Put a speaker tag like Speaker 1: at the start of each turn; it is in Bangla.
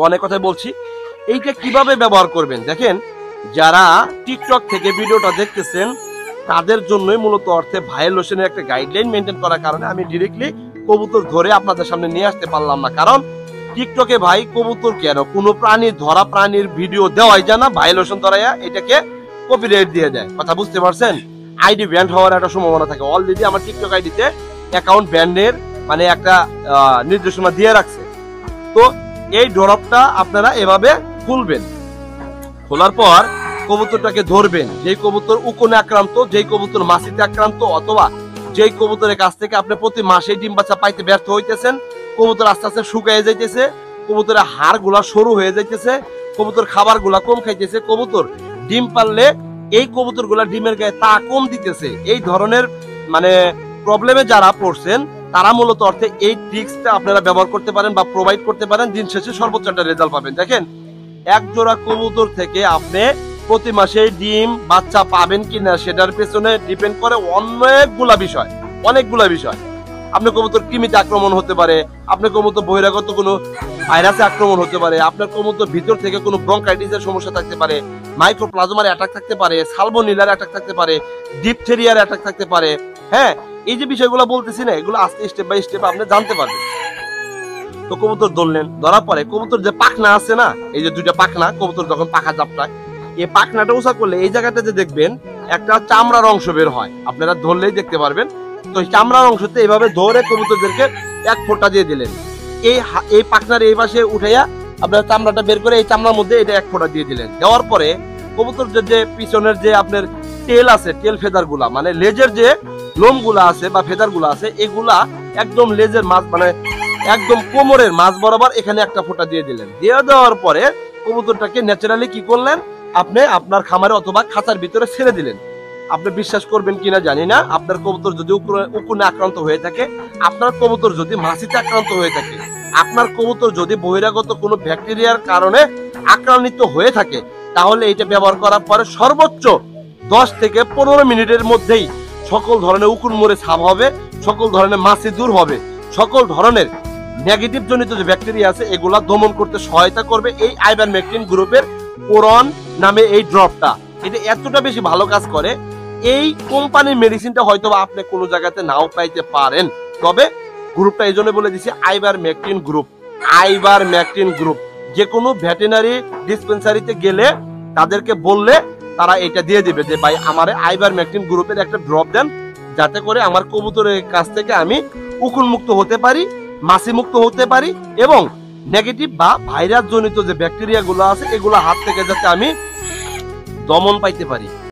Speaker 1: অনেক কথাই বলছি। এইটা কিভাবে ব্যবহার করবেন দেখেন, যারা টিকটক থেকে ভিডিওটা দেখতেছেন তাদের জন্যই মূলত অর্থে ভাইরাল লোশনের একটা গাইডলাইন মেনটেন করার কারণে আমি ডিরেক্টলি কবুতর ধরে আপনাদের সামনে নিয়ে আসতে পারলাম না। কারণ টিকটকে ভাই কবুতর কেন কোনো প্রাণীর ধরা প্রাণীর ভিডিও দেওয়াই যায় না, ভাইরাল লোশন ধরাইয়া এটাকে কপিরাইট দিয়ে দেয়। কথা বুঝতে পারছেন? আইডি ব্যান্ড হওয়ার একটা সম্ভাবনা থাকে। অলরেডি আমার টিকটক আইডিতে অ্যাকাউন্ট ব্যান্ডের মানে একটা নির্দেশনা দিয়ে রাখছে। তো এই ড্রপটা আপনারা এভাবে খুলবেন, খোলার পর কবুতরটাকে ধরবেন। যেই কবুতর উকুনে আক্রান্ত, যেই কবুতর মাছিতে আক্রান্ত, অথবা যেই কবুতরের কাছ থেকে আপনি প্রতি মাসে ডিম বাচ্চা পাইতে ব্যর্থ হইতেছেন, কবুতর আস্তে আস্তে শুকিয়ে যাইতেছে, কবুতরের হাড় গুলা সরু হয়ে যাইতেছে, কবুতর খাবার গুলা কম খাইতেছে, কবুতর ডিম পারলে এই কবুতর গুলা ডিমের গায়ে তা কম দিতেছে, এই ধরনের মানে প্রবলেমে যারা পড়ছেন তারা মূলত অর্থে এই ট্রিক্সটা আপনারা ব্যবহার করতে পারেন বা প্রোভাইড করতে পারেন। দিন শেষে সর্বোচ্চ একটা রেজাল্ট পাবেন। দেখেন, এক জোড়া কবুতর থেকে আপনি প্রতি মাসে ডিম বাচ্চা পাবেন কিনা সেটার পেছনে ডিপেন্ড করে অনেকগুলা বিষয়। আপনার কবুতর কৃমিতে আক্রমণ হতে পারে, আপনার কবুতর বহিরাগত কোনো ভাইরাসে আক্রমণ হতে পারে, আপনার কবুতর ভিতর থেকে কোনো ব্রঙ্কাইটিসের সমস্যা থাকতে পারে, মাইক্রোপ্লাজমার অ্যাটাক থাকতে পারে, সালমোনেলার অ্যাটাক থাকতে পারে, ডিপথেরিয়ার অ্যাটাক থাকতে পারে। হ্যাঁ, এই যে বিষয়গুলো বলতেছি না, এগুলো আস্তে স্টেপ বাই স্টেপ আপনি জানতে পারবেন। তো কবুতর ধরলেন, ধরার পরে কবুতর যে পাখনা আছে না, এই যে দুইটা পাখনা, কবুতর যখন পাখা জাপটায় এই পাখনাটা উঁচা করলে এই জায়গাটা যে দেখবেন একটা চামড়ার অংশ বের হয়, আপনারা ধরলেই দেখতে পারবেন। তো এই চামড়ার অংশতে এইভাবে ধরে কবুতরদেরকে এক ফোঁটা দিয়ে দিলেন। এই পাখনার এই পাশে উঠাইয়া আপনার চামড়াটা বের করে এই চামড়ার মধ্যে এটা এক ফোঁটা দিয়ে দিলেন। দেওয়ার পরে কবুতর যে পিছনের যে আপনার টেল আছে, টেল ফেদার গুলা মানে লেজের যে লোম গুলা আছে বা ফেদার গুলা আছে, এগুলা একদম লেজের মাছ মানে একদম কোমরের মাছ বরাবর এখানে একটা ফোঁটা দিয়ে দিলেন। দিয়ে দেওয়ার পরে কবুতরটাকে ন্যাচারালি কি করলেন, আপনি আপনার খামারে অথবা খাঁচার ভিতরে ছেড়ে দিলেন। আপনি বিশ্বাস করবেন কিনা জানি না, আপনার কবুতর যদি উকুনে আক্রান্ত হয়ে থাকে, আপনার কবুতর যদি মাছিতে আক্রান্ত হয়ে থাকে, আপনার কবুতর যদি বহিরাগত কোনো ব্যাকটেরিয়ার কারণে আক্রান্ত হয়ে থাকে, তাহলে এটা ব্যবহার করার পরে সর্বোচ্চ 10 থেকে 15 মিনিটের মধ্যেই সকল ধরনের উকুন মরে ছাপ হবে, সকল ধরনের মাছি দূর হবে, সকল ধরনের নেগেটিভ জনিত যে ব্যাকটেরিয়া আছে এগুলা দমন করতে সহায়তা করবে এই আইভারমেকটিন গ্রুপের পুরন নামে এই ড্রপটা। এটা এতটা বেশি ভালো কাজ করে, এই কোম্পানির মেডিসিনটা হয়তো আপনি কোনো জায়গাতে নাও পাইতে পারেন, তবে গ্রুপটা এই জন্য বলে দিচ্ছি আইভারমেকটিন গ্রুপ। যে কোনো ভেটেরিনারি ডিসপেন্সারিতে গেলে তাদেরকে বললে তারা এটা দিয়ে দিবে যে ভাই আমারে আইভারমেকটিন গ্রুপের একটা ড্রপ দেন, যাতে করে আমার কবুতরের কাছ থেকে আমি উকুন মুক্ত হতে পারি, মাছি মুক্ত হতে পারি, এবং নেগেটিভ বা ভাইরাস জনিত যে ব্যাকটেরিয়া গুলো আছে এগুলো হাত থেকে যাতে আমি দমন পাইতে পারি।